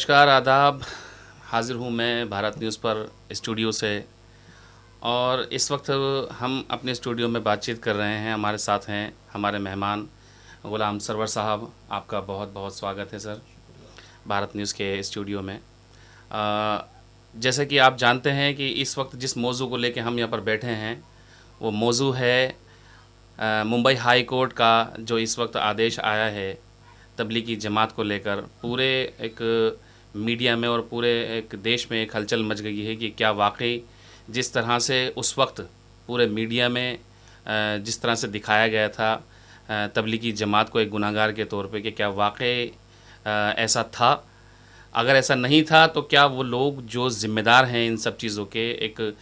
नमस्कार, आदाब। हाज़िर हूँ मैं भारत न्यूज़ पर स्टूडियो से और इस वक्त हम अपने स्टूडियो में बातचीत कर रहे हैं। हमारे साथ हैं हमारे मेहमान ग़ुलाम सरवर साहब। आपका बहुत बहुत स्वागत है सर भारत न्यूज़ के स्टूडियो में। जैसे कि आप जानते हैं कि इस वक्त जिस मौजू को लेकर हम यहाँ पर बैठे हैं वो मौजू है मुंबई हाई कोर्ट का जो इस वक्त आदेश आया है तबलीगी जमात को लेकर। पूरे एक मीडिया में और पूरे एक देश में एक हलचल मच गई है कि क्या वाकई जिस तरह से उस वक्त पूरे मीडिया में जिस तरह से दिखाया गया था तबलीगी जमात को एक गुनहगार के तौर पे कि क्या वाकई ऐसा था। अगर ऐसा नहीं था तो क्या वो लोग जो ज़िम्मेदार हैं इन सब चीज़ों के, एक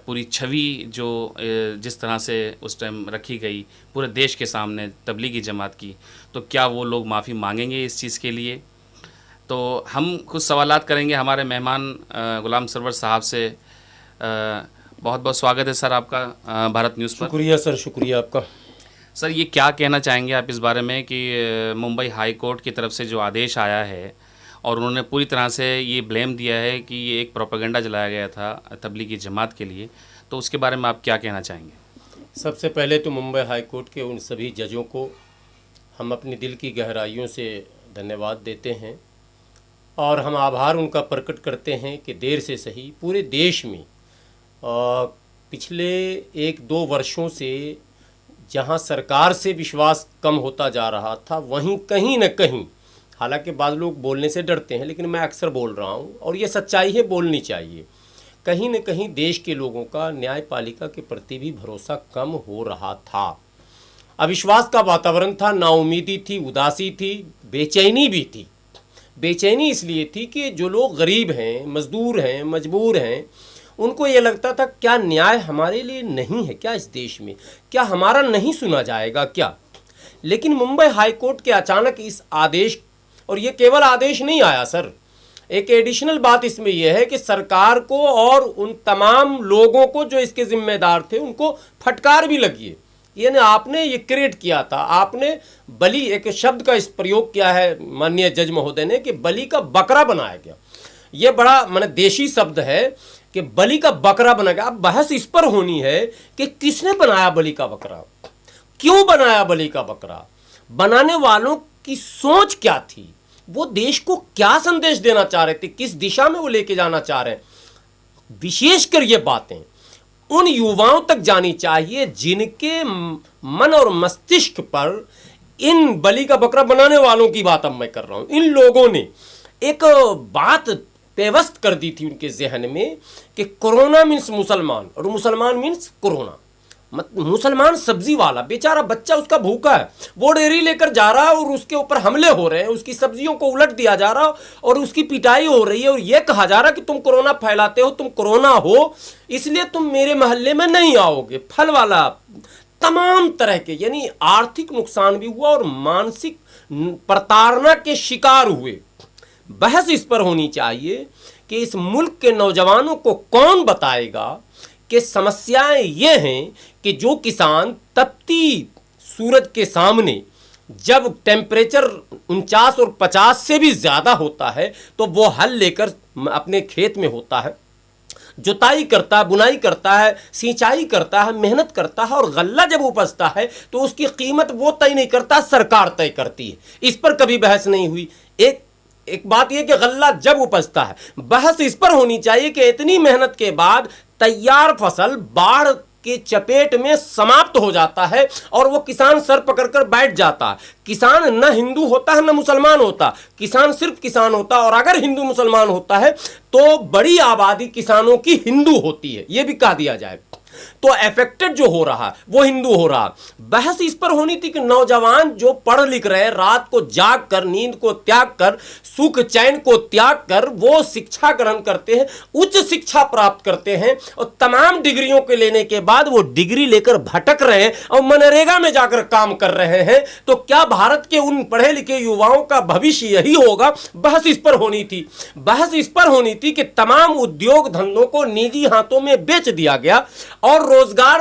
पूरी छवि जो जिस तरह से उस टाइम रखी गई पूरे देश के सामने तबलीगी जमात की, तो क्या वो लोग माफ़ी मांगेंगे इस चीज़ के लिए? तो हम कुछ सवालात करेंगे हमारे मेहमान ग़ुलाम सरवर साहब से। बहुत बहुत स्वागत है सर आपका भारत न्यूज़ पर। शुक्रिया सर, शुक्रिया आपका। सर ये क्या कहना चाहेंगे आप इस बारे में कि मुंबई हाई कोर्ट की तरफ से जो आदेश आया है और उन्होंने पूरी तरह से ये ब्लेम दिया है कि ये एक प्रोपेगेंडा चलाया गया था तबलीगी जमात के लिए, तो उसके बारे में आप क्या कहना चाहेंगे? सबसे पहले तो मुंबई हाई कोर्ट के उन सभी जजों को हम अपनी दिल की गहराइयों से धन्यवाद देते हैं और हम आभार उनका प्रकट करते हैं कि देर से सही पूरे देश में पिछले 1-2 वर्षों से जहां सरकार से विश्वास कम होता जा रहा था, वहीं कहीं न कहीं, हालांकि बाद लोग बोलने से डरते हैं लेकिन मैं अक्सर बोल रहा हूं और ये सच्चाई है, बोलनी चाहिए, कहीं न कहीं देश के लोगों का न्यायपालिका के प्रति भी भरोसा कम हो रहा था। अविश्वास का वातावरण था, नाउमीदी थी, उदासी थी, बेचैनी भी थी। बेचैनी इसलिए थी कि जो लोग गरीब हैं, मजदूर हैं, मजबूर हैं, उनको ये लगता था क्या न्याय हमारे लिए नहीं है क्या इस देश में, क्या हमारा नहीं सुना जाएगा क्या। लेकिन मुंबई हाई कोर्ट के अचानक इस आदेश, और ये केवल आदेश नहीं आया सर, एक एडिशनल बात इसमें यह है कि सरकार को और उन तमाम लोगों को जो इसके जिम्मेदार थे उनको फटकार भी लगी है। यानी आपने ये क्रिएट किया था, आपने बलि, एक शब्द का इस प्रयोग किया है माननीय जज महोदय ने कि बलि का बकरा बनाया गया। ये बड़ा माने देशी शब्द है कि बलि का बकरा बना गया। अब बहस इस पर होनी है कि किसने बनाया बलि का बकरा, क्यों बनाया बलि का बकरा, बनाने वालों की सोच क्या थी, वो देश को क्या संदेश देना चाह रहे थे, किस दिशा में वो लेके जाना चाह रहे हैं। विशेषकर ये बातें उन युवाओं तक जानी चाहिए जिनके मन और मस्तिष्क पर इन बलि का बकरा बनाने वालों की बात अब मैं कर रहा हूं। इन लोगों ने एक बात पेवस्त कर दी थी उनके जहन में कि कोरोना मीन्स मुसलमान और मुसलमान मीन्स कोरोना। मुसलमान सब्जी वाला बेचारा बच्चा उसका भूखा है, वो डेयरी लेकर जा रहा है और उसके ऊपर हमले हो रहे हैं, उसकी सब्जियों को उलट दिया जा रहा और उसकी पिटाई हो रही है और यह कहा जा रहा कि तुम कोरोना फैलाते हो, तुम कोरोना हो इसलिए तुम मेरे मोहल्ले में नहीं आओगे। फल वाला तमाम तरह के, यानी आर्थिक नुकसान भी हुआ और मानसिक प्रताड़ना के शिकार हुए। बहस इस पर होनी चाहिए कि इस मुल्क के नौजवानों को कौन बताएगा कि समस्याएं ये हैं कि जो किसान तपती सूरज के सामने जब टेम्परेचर 49 और 50 से भी ज़्यादा होता है तो वो हल लेकर अपने खेत में होता है, जुताई करता है, बुनाई करता है, सिंचाई करता है, मेहनत करता है और गल्ला जब उपजता है तो उसकी कीमत वो तय नहीं करता, सरकार तय करती है। इस पर कभी बहस नहीं हुई। एक बात यह कि गल्ला जब उपजता है, बहस इस पर होनी चाहिए कि इतनी मेहनत के बाद तैयार फसल बाढ़ के चपेट में समाप्त हो जाता है और वो किसान सर पकड़कर बैठ जाता है। किसान न हिंदू होता है न मुसलमान होता, किसान सिर्फ किसान होता, और अगर हिंदू मुसलमान होता है तो बड़ी आबादी किसानों की हिंदू होती है, ये भी कहा दिया जाए। तो अफेक्टेड जो हो रहा है वो हिंदू हो रहा। बहस इस पर होनी थी कि नौजवान जो पढ़ लिख रहे, रात को जाग कर, नींद को त्याग कर, सुख चैन को त्याग कर वो शिक्षा ग्रहण करते हैं, उच्च शिक्षा प्राप्त करते हैं और तमाम डिग्रियों के लेने के बाद वो डिग्री लेकर भटक रहे हैं और मनरेगा में जाकर काम कर रहे हैं, तो क्या भारत के उन पढ़े लिखे युवाओं का भविष्य यही होगा? बहस इस पर होनी थी। बहस इस पर होनी थी कि तमाम उद्योग धंधों को निजी हाथों में बेच दिया गया और रोजगार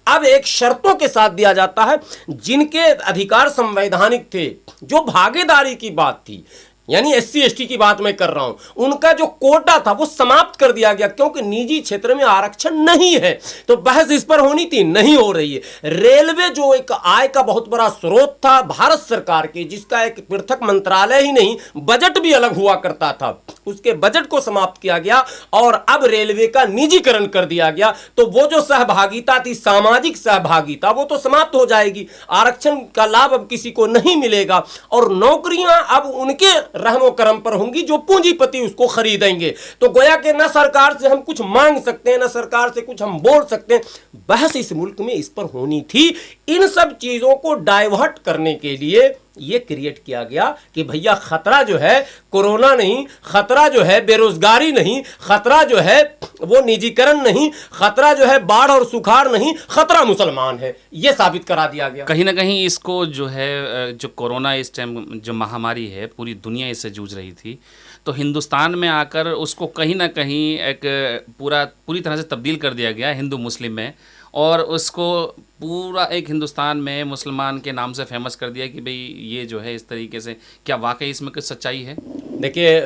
अब एक शर्तों के साथ दिया जाता है जिनके अधिकार संवैधानिक थे, जो भागीदारी की बात थी, यानी SC ST की बात मैं कर रहा हूं, उनका जो कोटा था वो समाप्त कर दिया गया, क्योंकि निजी क्षेत्र में आरक्षण नहीं है। तो बहस इस पर होनी थी, नहीं हो रही है। रेलवे जो एक आय का बहुत बड़ा स्रोत था भारत सरकार के, जिसका एक पृथक मंत्रालय ही नहीं बजट भी अलग हुआ करता था, उसके बजट को समाप्त किया गया और अब रेलवे का निजीकरण कर दिया गया। तो वो जो सहभागिता थी, सामाजिक सहभागिता, वो तो समाप्त हो जाएगी। आरक्षण का लाभ अब किसी को नहीं मिलेगा और नौकरियां अब उनके रहमो करम पर होंगी जो पूंजीपति उसको खरीदेंगे। तो गोया कि न सरकार से हम कुछ मांग सकते हैं, न सरकार से कुछ हम बोल सकते हैं। बहस इस मुल्क में इस पर होनी थी। इन सब चीजों को डाइवर्ट करने के लिए ये क्रिएट किया गया कि भैया खतरा जो है कोरोना नहीं, खतरा जो है बेरोजगारी नहीं, खतरा जो है वो निजीकरण नहीं, खतरा जो है बाढ़ और सुखाड़ नहीं, खतरा मुसलमान है। ये साबित करा दिया गया। कहीं ना कहीं इसको जो है, जो कोरोना इस टाइम जो महामारी है, पूरी दुनिया इससे जूझ रही थी, तो हिंदुस्तान में आकर उसको कहीं ना कहीं एक पूरी तरह से तब्दील कर दिया गया हिंदू मुस्लिम में, और उसको पूरा एक हिंदुस्तान में मुसलमान के नाम से फेमस कर दिया कि भाई ये जो है इस तरीके से। क्या वाकई इसमें कुछ सच्चाई है? देखिए,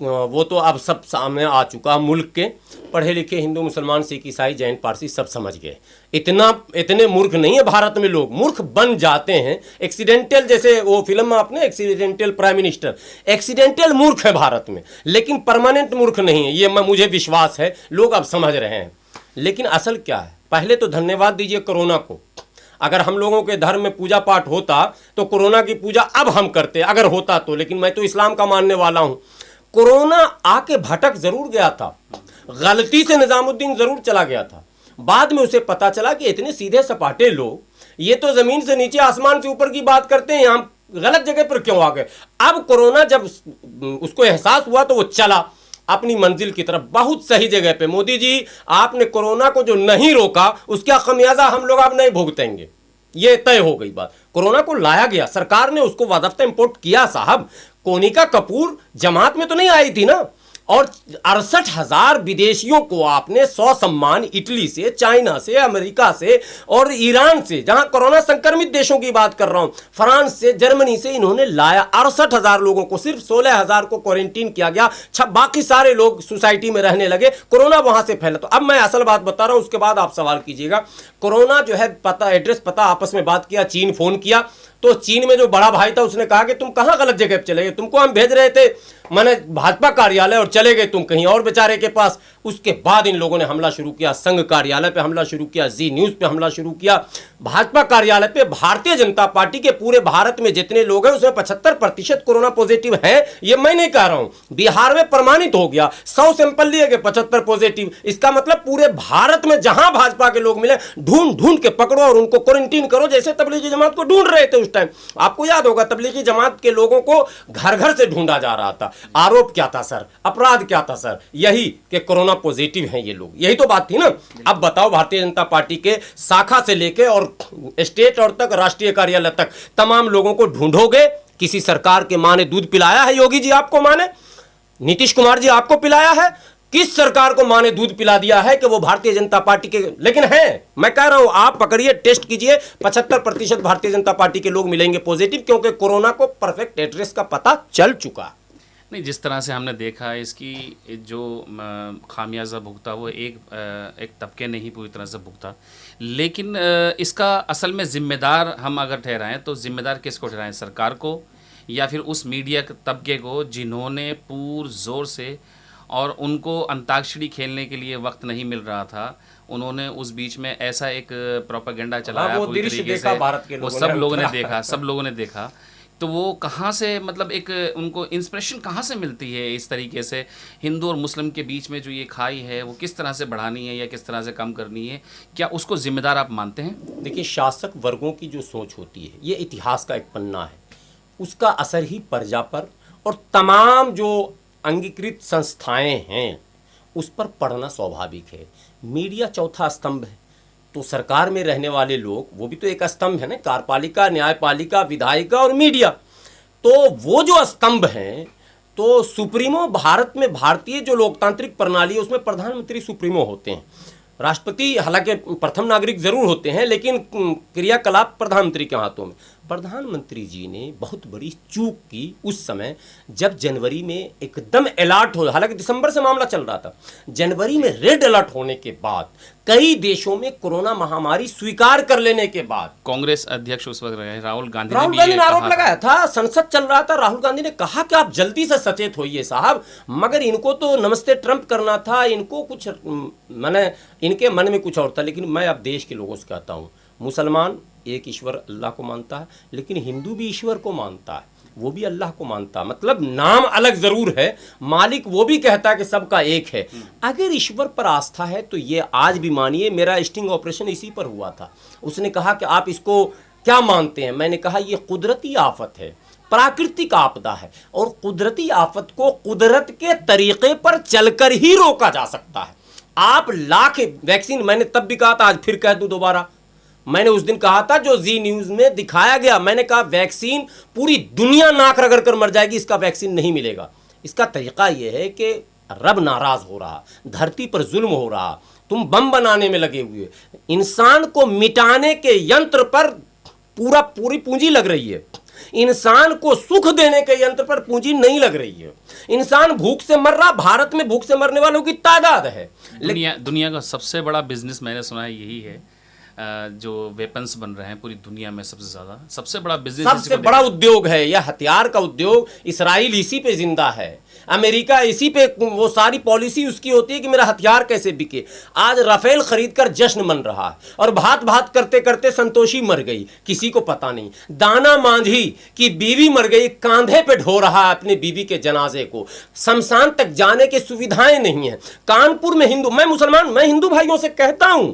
वो तो अब सब सामने आ चुका। मुल्क के पढ़े लिखे हिंदू मुसलमान सिख ईसाई जैन पारसी सब समझ गए। इतने मूर्ख नहीं है भारत में लोग, मूर्ख बन जाते हैं एक्सीडेंटल। जैसे वो फिल्म में आपने एक्सीडेंटल प्राइम मिनिस्टर, एक्सीडेंटल मूर्ख है भारत में, लेकिन परमानेंट मूर्ख नहीं है, ये मुझे विश्वास है। लोग अब समझ रहे हैं। लेकिन असल क्या है, पहले तो धन्यवाद दीजिए कोरोना को। अगर हम लोगों के धर्म में पूजा पाठ होता तो कोरोना की पूजा अब हम करते, अगर होता तो। लेकिन मैं तो इस्लाम का मानने वाला हूं। कोरोना आके भटक जरूर गया था, गलती से निजामुद्दीन जरूर चला गया था। बाद में उसे पता चला कि इतने सीधे सपाटे लोग, ये तो जमीन से नीचे आसमान से ऊपर की बात करते हैं, यहां गलत जगह पर क्यों आ गए। अब कोरोना जब उसको एहसास हुआ तो वो चला अपनी मंजिल की तरफ, बहुत सही जगह पे। मोदी जी, आपने कोरोना को जो नहीं रोका उसका खमियाजा हम लोग अब नहीं भुगतेंगे, ये तय हो गई बात। कोरोना को लाया गया, सरकार ने उसको वाज़ाफ्ता इंपोर्ट किया साहब। कोनिका कपूर जमात में तो नहीं आई थी ना, और 68,000 विदेशियों को आपने ससम्मान इटली से, चाइना से, अमेरिका से और ईरान से, जहां कोरोना संक्रमित देशों की बात कर रहा हूं, फ्रांस से, जर्मनी से इन्होंने लाया। 68,000 लोगों को, सिर्फ 16,000 को क्वारंटीन किया गया। बाकी सारे लोग सोसाइटी में रहने लगे, कोरोना वहां से फैला। तो अब मैं असल बात बता रहा हूं, उसके बाद आप सवाल कीजिएगा। कोरोना जो है पता, एड्रेस पता, आपस में बात किया, चीन फोन किया, तो चीन में जो बड़ा भाई था उसने कहा कि तुम कहां गलत जगह पे चले गए, तुमको हम भेज रहे थे माने भाजपा कार्यालय और चले गए तुम कहीं और बेचारे के पास। उसके बाद इन लोगों ने हमला शुरू किया, संघ कार्यालय पे हमला शुरू किया, जी न्यूज पे हमला शुरू किया, भाजपा कार्यालय पे। भारतीय जनता पार्टी के पूरे भारत में जितने लोग हैं उसमें 75% कोरोना पॉजिटिव है। ये मैं नहीं कह रहा हूं, बिहार में प्रमाणित हो गया, 100 सैंपल लिए गए, 75 पॉजिटिव। इसका मतलब पूरे भारत में जहां भाजपा के लोग मिले, ढूंढ ढूंढ के पकड़ो और उनको क्वारंटीन करो, जैसे तबलीगी जमात को ढूंढ रहे थे उस टाइम। आपको याद होगा तबलीगी जमात के लोगों को घर घर से ढूंढा जा रहा था। आरोप क्या था सर, अपराध क्या था सर? यही कि कोरोना पॉजिटिव हैं ये लोग, यही तो बात थी ना। अब बताओ, भारतीय जनता पार्टी के शाखा से लेके और स्टेट और तक, राष्ट्रीय कार्यालय तक, तमाम लोगों को ढूंढोगे। किसी सरकार के माँ ने दूध पिलाया है? योगी जी आपको माँ ने, नीतीश कुमार जी आपको पिलाया है? किस सरकार को माँ ने दूध पिला दिया है कि वो भारतीय जनता पार्टी के? लेकिन है, मैं कह रहा हूं, आप पकड़िए, टेस्ट कीजिए, 75% भारतीय जनता पार्टी के लोग मिलेंगे पॉजिटिव, क्योंकि कोरोना को परफेक्ट एड्रेस का पता चल चुका। नहीं, जिस तरह से हमने देखा इसकी जो खामियाजा भुगता वो एक तबके ने ही पूरी तरह से भुगता। लेकिन इसका असल में ज़िम्मेदार हम अगर ठहराएं तो ज़िम्मेदार किसको ठहराएं? सरकार को या फिर उस मीडिया तबके को जिन्होंने पूर ज़ोर से, और उनको अंताक्षरी खेलने के लिए वक्त नहीं मिल रहा था, उन्होंने उस बीच में ऐसा एक प्रोपेगेंडा चलाया पूरी तरीके से, वो सब लोगों ने देखा, सब लोगों ने देखा। तो वो कहाँ से, मतलब एक उनको इंस्पिरेशन कहाँ से मिलती है इस तरीके से हिंदू और मुस्लिम के बीच में जो ये खाई है वो किस तरह से बढ़ानी है या किस तरह से कम करनी है? क्या उसको जिम्मेदार आप मानते हैं? देखिए, शासक वर्गों की जो सोच होती है, ये इतिहास का एक पन्ना है, उसका असर ही प्रजा पर और तमाम जो अंगीकृत संस्थाएं हैं उस पर पड़ना स्वाभाविक है। मीडिया चौथा स्तंभ है, तो सरकार में रहने वाले लोग, वो भी तो एक स्तंभ है ना, कार्यपालिका, न्यायपालिका, विधायिका और मीडिया। तो वो जो स्तंभ हैं, तो सुप्रीमो भारत में, भारतीय जो लोकतांत्रिक प्रणाली है उसमें प्रधानमंत्री सुप्रीमो होते हैं। राष्ट्रपति हालांकि प्रथम नागरिक जरूर होते हैं, लेकिन क्रियाकलाप प्रधानमंत्री के हाथों में। प्रधानमंत्री जी ने बहुत बड़ी चूक की उस समय, जब जनवरी में एकदम अलर्ट हो, हालांकि दिसंबर से मामला चल रहा था, जनवरी में रेड अलर्ट होने के बाद, कई देशों में कोरोना महामारी स्वीकार कर लेने के बाद, कांग्रेस अध्यक्ष उस वक्त रहे राहुल गांधी ने आरोप लगाया था, संसद चल रहा था, राहुल गांधी ने कहा कि आप जल्दी से सचेत होइए साहब, मगर इनको तो नमस्ते ट्रंप करना था, इनको कुछ माने इनके मन में कुछ और था। लेकिन मैं अब देश के लोगों से कहता हूँ, मुसलमान एक ईश्वर अल्लाह को मानता है, लेकिन हिंदू भी ईश्वर को मानता है, वो भी अल्लाह को मानता है, मतलब नाम अलग जरूर है, मालिक वो भी कहता है कि सबका एक है। अगर ईश्वर पर आस्था है तो ये आज भी मानिए, मेरा स्टिंग ऑपरेशन इसी पर हुआ था। उसने कहा कि आप इसको क्या मानते हैं, मैंने कहा ये कुदरती आफत है, प्राकृतिक आपदा है, और कुदरती आफत को कुदरत के तरीके पर चलकर ही रोका जा सकता है। आप लाख वैक्सीन, मैंने तब भी कहा था, आज फिर कह दूं दोबारा, मैंने उस दिन कहा था जो जी न्यूज में दिखाया गया, मैंने कहा वैक्सीन पूरी दुनिया नाक रगड़ कर मर जाएगी, इसका वैक्सीन नहीं मिलेगा। इसका तरीका यह है कि रब नाराज हो रहा, धरती पर जुल्म हो रहा, तुम बम बनाने में लगे हुए, इंसान को मिटाने के यंत्र पर पूरी पूंजी लग रही है, इंसान को सुख देने के यंत्र पर पूंजी नहीं लग रही है। इंसान भूख से मर रहा, भारत में भूख से मरने वालों की तादाद है। दुनिया का सबसे बड़ा बिजनेस मैंने सुना है यही है, जो वेपन्स बन रहे हैं पूरी दुनिया में सबसे बड़ा बिजनेस, सबसे बड़ा उद्योग है यह, हथियार का उद्योग। इसराइल इसी पे जिंदा है, अमेरिका इसी पे, वो सारी पॉलिसी उसकी होती है कि मेरा हथियार कैसे बिके। आज राफेल खरीद कर जश्न मन रहा है, और भात भात करते करते संतोषी मर गई, किसी को पता नहीं। दाना मांझी की बीवी मर गई, कांधे पे ढो रहा है अपने बीवी के जनाजे को, शमशान तक जाने की सुविधाएं नहीं है। कानपुर में हिंदू, मैं मुसलमान, मैं हिंदू भाइयों से कहता हूं,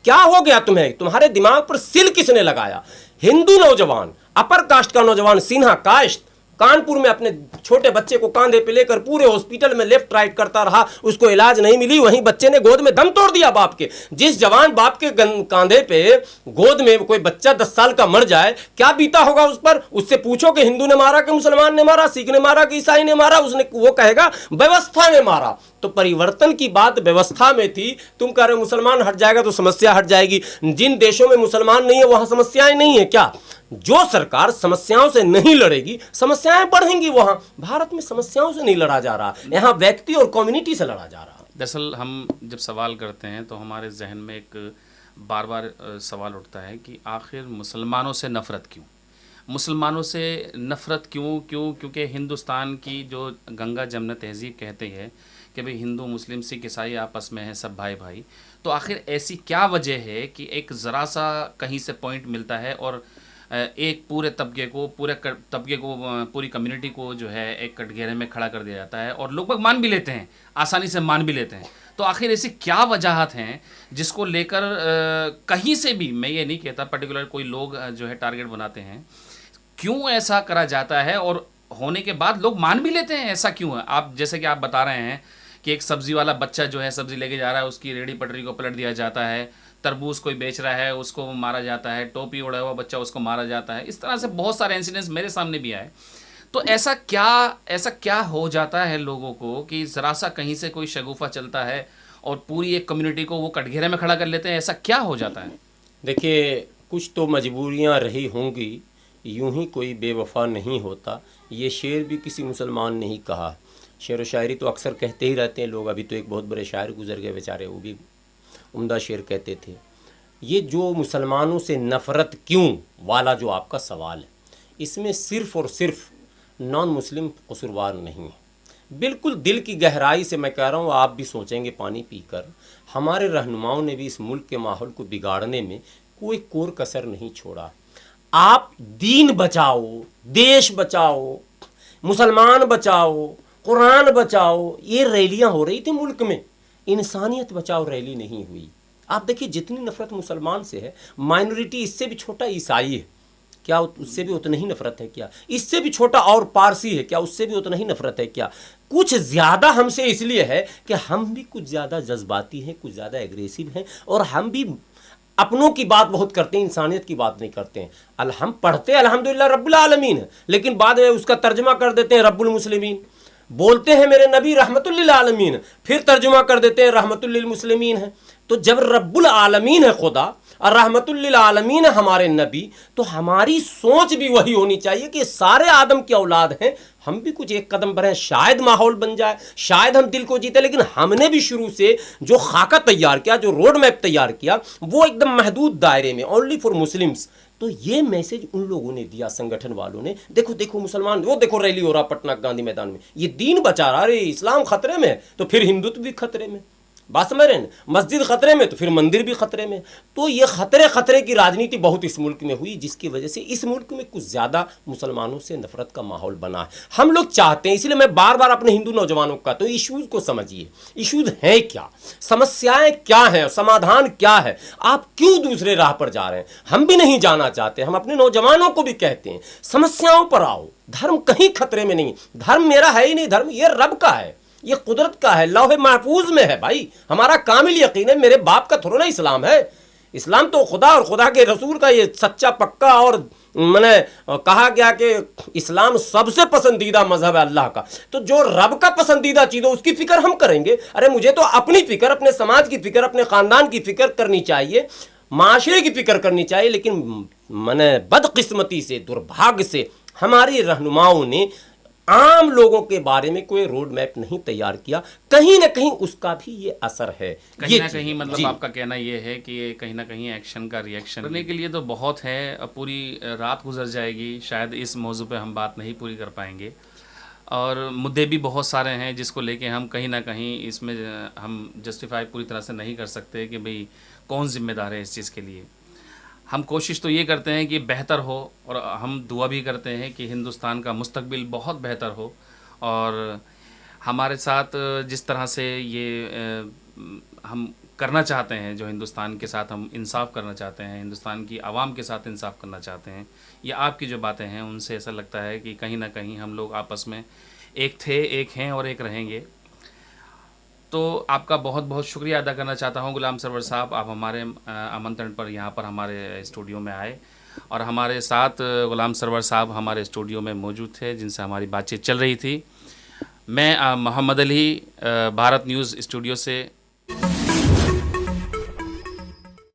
क्या हो गया तुम्हें, तुम्हारे दिमाग पर सिल किसने लगाया? हिंदू नौजवान, अपर कास्ट का नौजवान, सिन्हा कास्ट, कानपुर में अपने छोटे बच्चे को कांधे पे लेकर पूरे हॉस्पिटल में लेफ्ट राइट करता रहा, उसको इलाज नहीं मिली, वहीं बच्चे ने गोद में दम तोड़ दिया बाप के। जिस जवान बाप के कांधे पे गोद में कोई बच्चा 10 साल का मर जाए, क्या बीता होगा उस पर? उससे पूछो कि हिंदू ने मारा कि मुसलमान ने मारा, सिख ने मारा कि ईसाई ने मारा, वो कहेगा व्यवस्था ने मारा। तो परिवर्तन की बात व्यवस्था में थी। तुम कह रहे मुसलमान हट जाएगा तो समस्या हट जाएगी। जिन देशों में मुसलमान नहीं है वहां समस्याएं नहीं है क्या? जो सरकार समस्याओं से नहीं लड़ेगी, समस्याएं बढ़ेंगी। वहां भारत में समस्याओं से नहीं लड़ा जा रहा, यहां व्यक्ति और कम्युनिटी से लड़ा जा रहा। दरअसल हम जब सवाल करते हैं तो हमारे जहन में एक बार बार सवाल उठता है कि आखिर मुसलमानों से नफरत क्यों, मुसलमानों से नफरत क्यों? क्योंकि हिंदुस्तान की जो गंगा जमुना तहजीब कहते हैं कि भाई हिंदू मुस्लिम सिख ईसाई आपस में हैं, सब भाई भाई। तो आखिर ऐसी क्या वजह है कि एक ज़रा सा कहीं से पॉइंट मिलता है और एक पूरे तबके को पूरी कम्युनिटी को जो है एक कटघरे में खड़ा कर दिया जाता है, और लोग मान भी लेते हैं, आसानी से मान भी लेते हैं। तो आखिर ऐसी क्या वजहात हैं जिसको लेकर कहीं से भी, मैं ये नहीं कहता पर्टिकुलर कोई लोग जो है टारगेट बनाते हैं, क्यों ऐसा करा जाता है और होने के बाद लोग मान भी लेते हैं? ऐसा क्यों है? आप जैसे कि आप बता रहे हैं कि एक सब्जी वाला बच्चा जो है सब्जी लेके जा रहा है, उसकी रेडी पटरी को पलट दिया जाता है, तरबूज कोई बेच रहा है उसको मारा जाता है, टोपी उड़ा हुआ बच्चा उसको मारा जाता है। इस तरह से बहुत सारे इंसिडेंट्स मेरे सामने भी आए। तो ऐसा क्या हो जाता है लोगों को कि ज़रा सा कहीं से कोई शगुफा चलता है और पूरी एक कम्युनिटी को वो कटघरे में खड़ा कर लेते हैं? ऐसा क्या हो जाता है? देखिए, कुछ तो मजबूरियां रही होंगी, यूं ही कोई बेवफा नहीं होता। ये शेर भी किसी मुसलमान ने ही कहा। शेर व शायरी तो अक्सर कहते ही रहते हैं लोग। अभी तो एक बहुत बड़े शायर गुजर गए बेचारे, वो भी उम्दा शेर कहते थे। ये जो मुसलमानों से नफ़रत क्यों वाला जो आपका सवाल है, इसमें सिर्फ़ और सिर्फ नॉन मुस्लिम कसूरवार नहीं है। बिल्कुल दिल की गहराई से मैं कह रहा हूँ, आप भी सोचेंगे पानी पीकर, हमारे रहनुमाओं ने भी इस मुल्क के माहौल को बिगाड़ने में कोई कोर कसर नहीं छोड़ा। आप दीन बचाओ, देश बचाओ, मुसलमान बचाओ, कुरान बचाओ, ये रैलियां हो रही थी मुल्क में। इंसानियत बचाओ रैली नहीं हुई। आप देखिए जितनी नफरत मुसलमान से है, माइनॉरिटी इससे भी छोटा ईसाई है, क्या उससे भी उतना ही नफरत है? क्या इससे भी छोटा और पारसी है, क्या उससे भी उतना ही नफरत है? क्या कुछ ज़्यादा हमसे इसलिए है कि हम भी कुछ ज़्यादा जज्बाती हैं, कुछ ज़्यादा एग्रेसिव हैं, और हम भी अपनों की बात बहुत करते हैं, इंसानियत की बात नहीं करते हैं। हम पढ़ते अल्हम्दुलिल्लाह रब्बुल आलमीन है, लेकिन बाद में उसका तर्जुमा कर देते हैं रब्बुल मुस्लिमीन। बोलते हैं मेरे नबी रहमतुल लिल आलमीन, फिर तर्जुमा कर देते हैं रहमतुल लिल मुस्लिमीन है। तो जब रब्बुल आलमीन है खुदा और रहमतुल लिल आलमीन है हमारे नबी, तो हमारी सोच भी वही होनी चाहिए कि सारे आदम की औलाद हैं, हम भी कुछ एक कदम बढ़ें, शायद माहौल बन जाए, शायद हम दिल को जीते। लेकिन हमने भी शुरू से जो खाका तैयार किया, जो रोड मैप तैयार किया, वो एकदम महदूद दायरे में, ओनली फॉर मुस्लिम्स। तो ये मैसेज उन लोगों ने दिया, संगठन वालों ने। देखो देखो मुसलमान, वो देखो रैली हो रहा पटना गांधी मैदान में, ये दीन बचा रहा, अरे इस्लाम खतरे में है तो फिर हिंदुत्व भी खतरे में, बात समझ रहे हैं? मस्जिद खतरे में तो फिर मंदिर भी खतरे में। तो ये खतरे खतरे की राजनीति बहुत इस मुल्क में हुई, जिसकी वजह से इस मुल्क में कुछ ज़्यादा मुसलमानों से नफरत का माहौल बना है। हम लोग चाहते हैं, इसलिए मैं बार बार अपने हिंदू नौजवानों को कहता हूँ, इश्यूज़ को समझिए, इश्यूज़ हैं क्या, समस्याएं क्या हैं, समाधान क्या है, आप क्यों दूसरे राह पर जा रहे हैं। हम भी नहीं जाना चाहते, हम अपने नौजवानों को भी कहते हैं समस्याओं पर आओ, धर्म कहीं खतरे में नहीं, धर्म मेरा है ही नहीं, धर्म ये रब का है, ये कुदरत का है, लौह महफूज में है भाई। हमारा कामिल यकीन है, मेरे बाप का थोड़ा ना इस्लाम है, इस्लाम तो खुदा और खुदा के रसूल का ये सच्चा पक्का, और मैंने कहा गया कि इस्लाम सबसे पसंदीदा मजहब है अल्लाह का। तो जो रब का पसंदीदा चीज़ है उसकी फिक्र हम करेंगे। अरे मुझे तो अपनी फिक्र, अपने समाज की फिक्र, अपने ख़ानदान की फिक्र करनी चाहिए, माशरे की फिक्र करनी चाहिए। लेकिन मैंने बदकिस्मती से, दुर्भाग्य से हमारी रहनुमाओं ने आम लोगों के बारे में कोई रोड मैप नहीं तैयार किया। कहीं ना कहीं उसका भी ये असर है, कहीं ना कहीं मतलब आपका कहना ये है कि ये कहीं ना कहीं एक्शन का रिएक्शन करने के लिए तो बहुत है, अब पूरी रात गुजर जाएगी, शायद इस मौजू पे हम बात नहीं पूरी कर पाएंगे, और मुद्दे भी बहुत सारे हैं जिसको लेके हम कहीं ना कहीं इसमें हम जस्टिफाई पूरी तरह से नहीं कर सकते कि भाई कौन जिम्मेदार है इस चीज़ के लिए। हम कोशिश तो ये करते हैं कि बेहतर हो, और हम दुआ भी करते हैं कि हिंदुस्तान का मुस्तकबिल बहुत बेहतर हो, और हमारे साथ जिस तरह से ये हम करना चाहते हैं, जो हिंदुस्तान के साथ हम इंसाफ करना चाहते हैं, हिंदुस्तान की आवाम के साथ इंसाफ करना चाहते हैं, ये आपकी जो बातें हैं उनसे ऐसा लगता है कि कहीं ना कहीं हम लोग आपस में एक थे, एक हैं और एक रहेंगे। तो आपका बहुत बहुत शुक्रिया अदा करना चाहता हूँ गुलाम सरवर साहब, आप हमारे आमंत्रण पर यहाँ पर हमारे स्टूडियो में आए, और हमारे साथ गुलाम सरवर साहब हमारे स्टूडियो में मौजूद थे जिनसे हमारी बातचीत चल रही थी। मैं मोहम्मद अली, भारत न्यूज़ स्टूडियो से